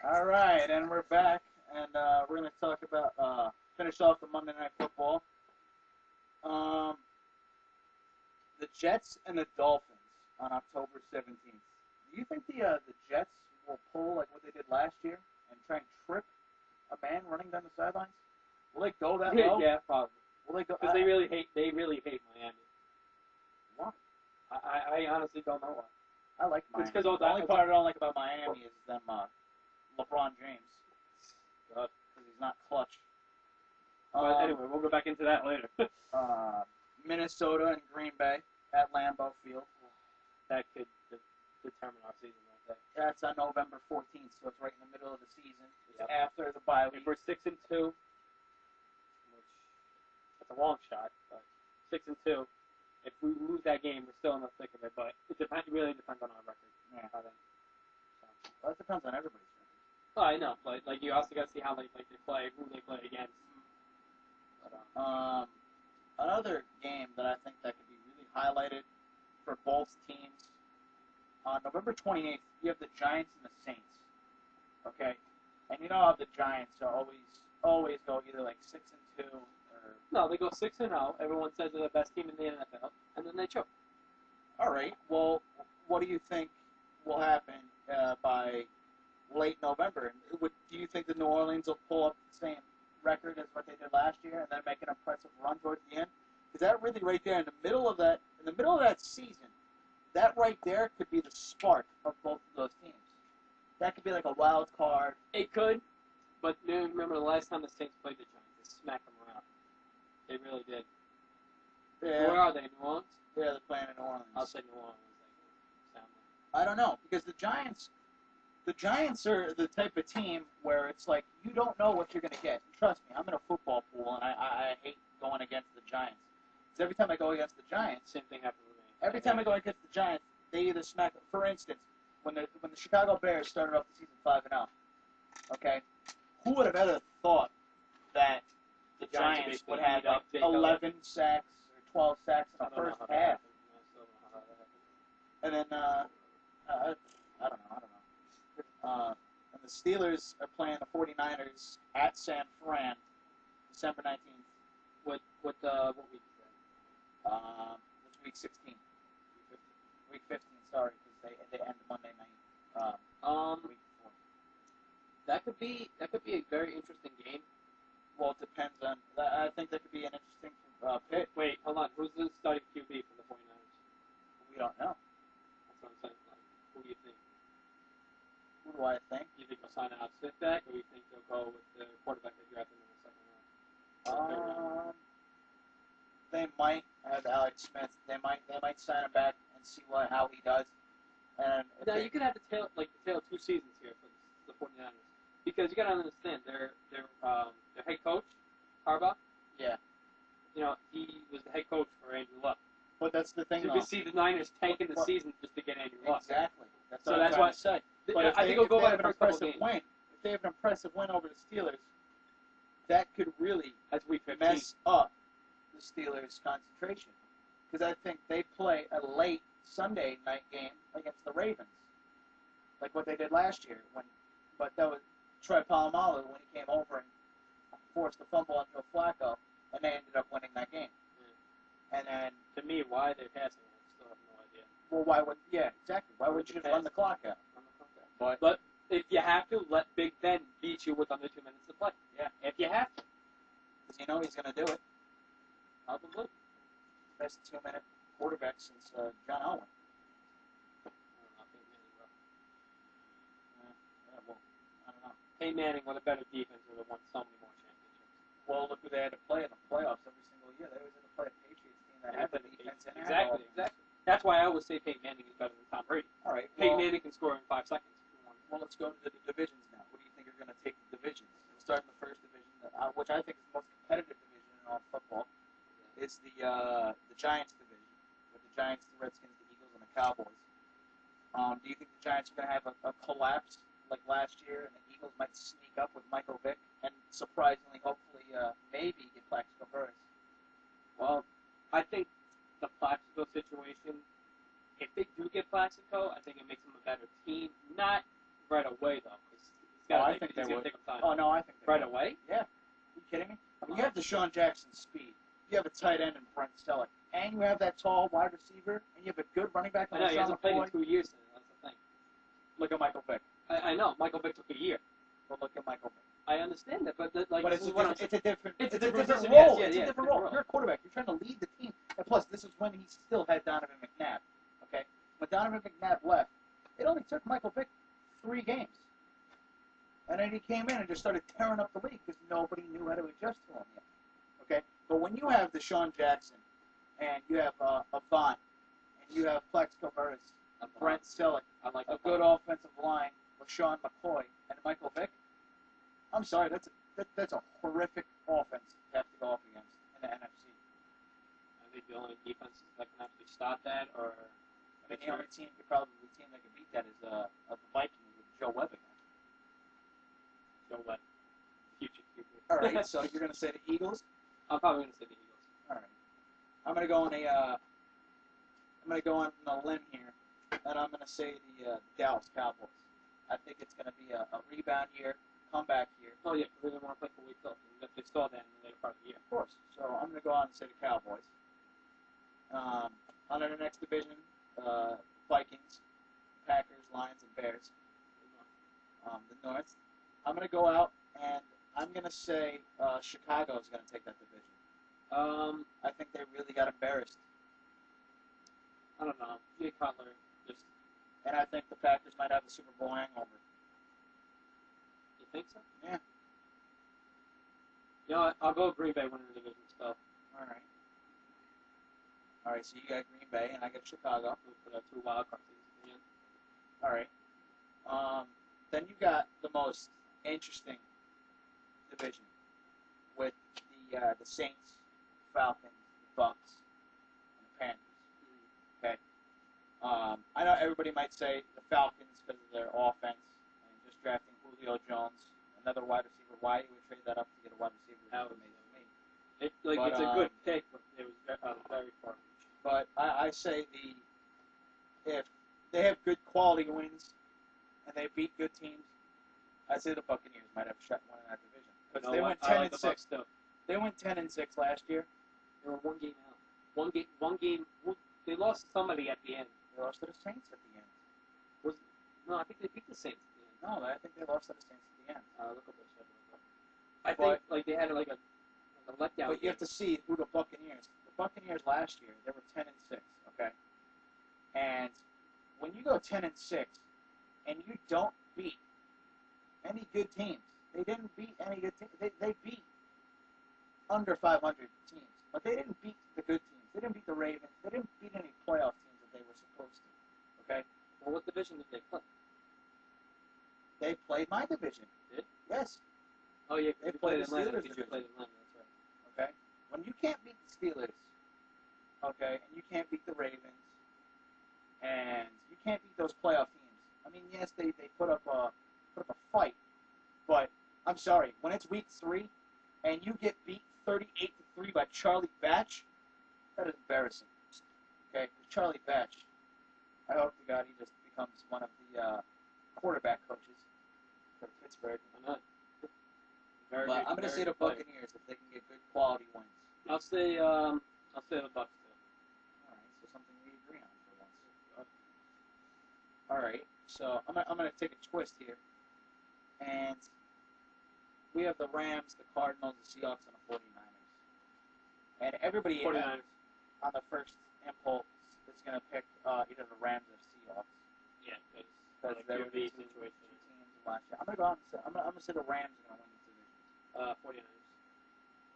All right, and we're back, and we're going to talk about finish off the Monday Night Football. Um, the Jets and the Dolphins on October 17th. Do you think the Jets will pull like what they did last year and try and trip a man running down the sidelines? Will they go that low? Yeah, probably. Will they go? Because they really hate Miami. What? I honestly don't know why. I like Miami. It's because the only part I don't like about Miami is them LeBron James. Because he's not clutch. But anyway, we'll go back into that later. Minnesota and Green Bay at Lambeau Field. That could determine our season right there. That's on November 14th, so it's right in the middle of the season. It's Yep. after the bye week. If we're 6-2, which that's a long shot, but 6-2. If we lose that game, we're still in the thick of it. But it really depends on our record. Yeah. By then. Well, that depends on everybody's record. Well, I know, but like you also got to see how they play, who they play against. But, another game that I think that could be really highlighted for both teams on November 28th, you have the Giants and the Saints. Okay, and you know how the Giants are always go either like 6-2 or no, they go 6-0. Everyone says they're the best team in the NFL, and then they choke. all right. Well, what do you think will happen by late November? Do you think the New Orleans will pull up the same record as what they did last year, and then make an impressive run towards the end? Because that really right there in the middle of that season, that right there could be the spark of both of those teams. That could be like a wild card. It could, but remember the last time the Saints played the Giants, they smacked them around. They really did. Yeah. Where are they? New Orleans? Yeah, they're playing in New Orleans. I'll say New Orleans. I don't know, because the Giants are the type of team where it's like you don't know what you're going to get. Trust me, I'm in a football pool, and I hate going against the Giants. Because every time I go against the Giants, Same thing happened with me. every time I go against the Giants, they either smack. For instance, when the Chicago Bears started off the season 5-0, okay, who would have ever thought that the Giants would have like 11 sacks or 12 sacks in the first half, and then I don't know. And the Steelers are playing the 49ers at San Fran, December 19th. What week is that? It's week 16. Week 15, sorry, because they end Monday night. Week before. That could be a very interesting game. Well, it depends on. I think that could be an interesting pick. Wait, hold on. Who's the starting QB for the 49ers? We don't know. That's what I'm saying. Like, who do you think? Who do I think? Do you think they'll sign out Smithback, or do you think they'll go with the quarterback they drafted in the second round? They might have Alex Smith. They might sign him back and see how he does. And now you could have the tale of two seasons here for the 49ers, because you got to understand their head coach Harbaugh. Yeah. You know, he was the head coach for Andrew Luck. But that's the thing. So you can see the Niners tanking the season just to get Andrew Luck. Exactly. That's what I said. But I think it'll go by the first couple impressive games. win, if they have an impressive win over the Steelers, that could really That's week 15. mess up the Steelers' concentration. Because I think they play a late Sunday night game against the Ravens, like what they did last year. But that was Troy Polamalu when he came over and forced the fumble on Joe Flacco, and they ended up winning that game. And then, to me, why they're passing, I still have no idea. well, why would exactly? Why would you just run the clock out? But if you have to, let Big Ben beat you with under 2 minutes to play. Yeah. If you have to. Because you know he's going to do it. Probably. Best 2-minute quarterback since John Elway. Well, I don't know. Peyton Manning with a better defense would have won so many more championships. Well, look who they had to play in the playoffs every single year. They always had to play a Patriots team that had the defense in it. Exactly. That's why I always say Peyton Manning is better than Tom Brady. All right. Peyton Manning can score in 5 seconds. Well, let's go to the divisions now. What do you think are going to take the divisions? We'll start in the first division, which I think is the most competitive division in all football. It's the Giants division, with the Giants, the Redskins, the Eagles, and the Cowboys. Do you think the Giants are going to have a collapse like last year, and the Eagles might sneak up with Michael Vick, and surprisingly, hopefully, maybe get Plaxico Burress? Well, I think the Plaxico situation, if they do get Plaxico, I think it makes them a better team. Not right away, though, because It's gotta I take, think it's they gonna would. take some time. Oh no, I think they Right would. away? Yeah. Are you kidding me? I mean, you have Deshaun Jackson's speed. You have a tight end in Brent Stellick. And you have that tall wide receiver. And you have a good running back I in know, he LaShawn hasn't played in McCoy. 2 years now. That's the thing. Look at Michael Vick. I know. Michael Vick took a year. But look at Michael Vick. I understand that, but like, But this it's is a what I'm different, it's a different, It's a it's a different different position, yes, role. yeah, It's yeah, a different different role. role. You're a quarterback. You're trying to lead the team. And plus, this is when he still had Donovan McNabb. Okay, when Donovan McNabb left, it only took Michael Vick 3 games, and then he came in and just started tearing up the league because nobody knew how to adjust to him yet. Okay, but when you have Deshaun Jackson, and you have Avant, and you have Plexico Burress, Brent Stellick, I like a that good part. offensive line with Sean McCoy and Michael Vick, I'm sorry, that's a horrific offense to have to go up against in the NFC. I think the only defense that can actually stop that, or I mean, the only team that could beat that is the Vikings with Joe Webb again. Joe Webb, future QB. All right, so you're gonna say the Eagles? I'm probably gonna say the Eagles. All right, I'm gonna go on a limb here, and I'm gonna say the Dallas Cowboys. I think it's gonna be a rebound year, comeback year. Oh yeah, we didn't want to play for weeks off. They saw that in the later part of the year. Of course. So I'm going to go on and say the Cowboys. On to the next division, Vikings, Packers, Lions, and Bears. The North. I'm going to go out and I'm going to say Chicago is going to take that division. I think they really got embarrassed. I don't know. Jay Cutler just. And I think the Packers might have a Super Bowl hangover. You think so? Yeah. You know what? I'll go Green Bay winning the division still. All right. All right, so you got Green Bay, and I got Chicago. We'll put our 2 wild card teams in. All right. Then you got the most interesting division with the Saints, Falcons, the Bucks, and the Panthers. Okay. I know everybody might say the Falcons because of their offense and just drafting Julio Jones, another wide receiver. Why you would trade that up to get a wide receiver? That was amazing to me. It's a good pick, but it was very far. But I say if they have good quality wins and they beat good teams, I say the Buccaneers might have a shot winning that division because they went 10-6. They went 10-6 last year. They were 1 game out. One game. They lost somebody at the end. They lost to the Saints at the end. No, I think they beat the Saints at the end. No, I think they lost to the Saints at the end. Look up this. I think like they had like a letdown. But you have to see who the Buccaneers. The Buccaneers last year, they were 10-6. Okay, and when you go 10-6 and you don't beat any good teams, they didn't beat any good teams. They beat under 500 teams, but they didn't beat the good teams. They didn't beat the Ravens. They didn't beat any playoff teams that they were supposed to. Okay, Well, what division did they play? they played my division. Did? Yes. Oh yeah, They you played played the Atlanta. Steelers You division. played Atlanta. That's right. Okay, when you can't beat the Steelers, okay, and you can't beat the Ravens, and you can't beat those playoff teams. I mean, yes, they put up a fight, but I'm sorry, when it's week 3 and you get beat 38-3 by Charlie Batch, that is embarrassing. Okay, Charlie Batch. I hope to God he just becomes one of the quarterback coaches for Pittsburgh. Why not? But I'm going to say the Buccaneers if they can get good quality wins. I'll say the Bucks too. All right, so something we agree on for once. All right, so I'm gonna take a twist here, and we have the Rams, the Cardinals, the Seahawks, and the 49ers. And everybody 49ers. on the first impulse is gonna pick either the Rams or Seahawks. Yeah, Because like they were the QB two situation. teams last year. I'm gonna go out and say I'm gonna say the Rams are gonna win this division. 49ers.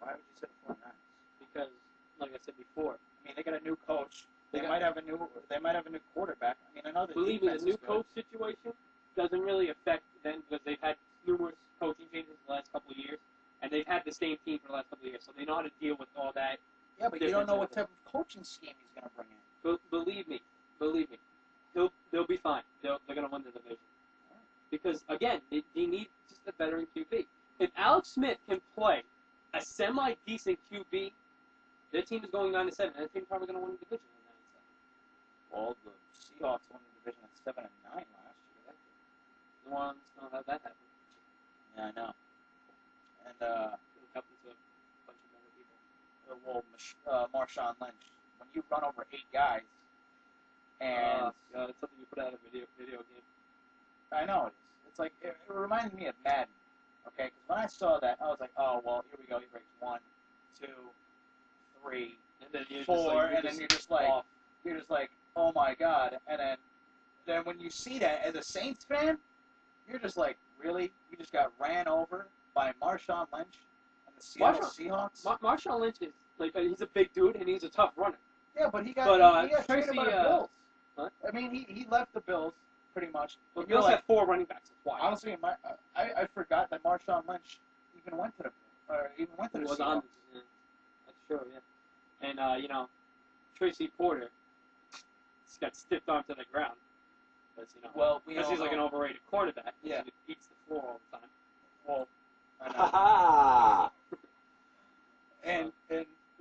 Why would you say the 49ers? Because, like I said before, I mean, they got a new coach. They They might have a new quarterback. I mean, I know the believe me, defense the new is good. coach situation doesn't really affect them because they've had numerous coaching changes in the last couple of years, and they've had the same team for the last couple of years, so they know how to deal with all that. Yeah, but you don't know what type of coaching scheme he's gonna bring in. Believe me, they'll be fine. They're gonna win the division because again, they need just a veteran QB. If Alex Smith can play a semi-decent QB, their team is going 9-7, and their team's probably gonna win the division at 9-7. Well, the Seahawks won the division at 7-9 last year. The ones don't have that happen. Yeah, I know. And It happened to a bunch of other people. Marshawn Lynch, when you run over 8 guys, and God, it's something you put out of a video game. I know it is. It's like it reminded me of Madden. Okay, because when I saw that, I was like, oh well, here we go. He breaks 1, 2, 3, And then you're 4, just like, and then you're just like, oh my god. And then when you see that as a Saints fan, you're just like, really? You just got ran over by Marshawn Lynch and the Seattle Seahawks? Marshawn Lynch is like he's a big dude and he's a tough runner. Yeah, but he got traded by the Bills. What? I mean, he left the Bills pretty much. Well, the Bills have 4 running backs. That's why. Honestly, I forgot that Marshawn Lynch even went to the was Seahawks. on. Yeah. That's true. Yeah. And you know, Tracy Porter just got stiffed onto the ground. Because he's like an overrated quarterback. Yeah. He eats the floor all the time. Well, I know. Ha And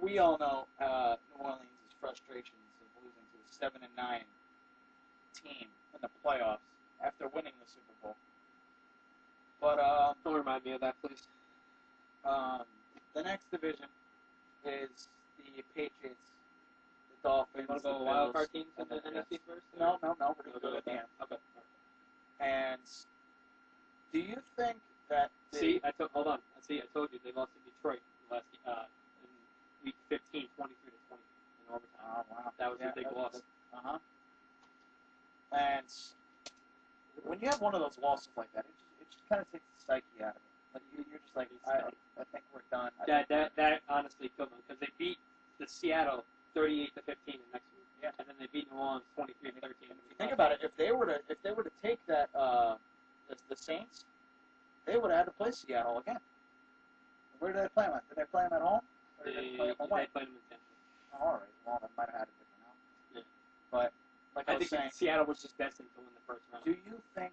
we all know New Orleans' frustrations of losing to a 7-9 team in the playoffs after winning the Super Bowl. But Don't remind me of that, please. the next division is the Patriots, the Dolphins, You want to the go Bills, wild card teams in and the the NFC Jets. first? No, we're gonna go to the end. Okay. And do you think that Hold on. I told you they lost to Detroit last in week 15, 23-20 in overtime. Oh wow, That was a big loss. And when you have one of those losses like that, it just kind of takes the psyche out of it. Like you're just like, I think we're done. That honestly killed them because they beat the Seattle 38-15 the next week. Yeah. And then they beat New Orleans 23-13. Think about it. If they were to take that the Saints, they would have had to play Seattle again. Where did they play them at? Did they play them at home? Or did they play them away? They played them in Tampa. Oh, all right. Well, they might have had a different outcome. Yeah. But like I I was think saying, Seattle was just destined to win the first round. do you think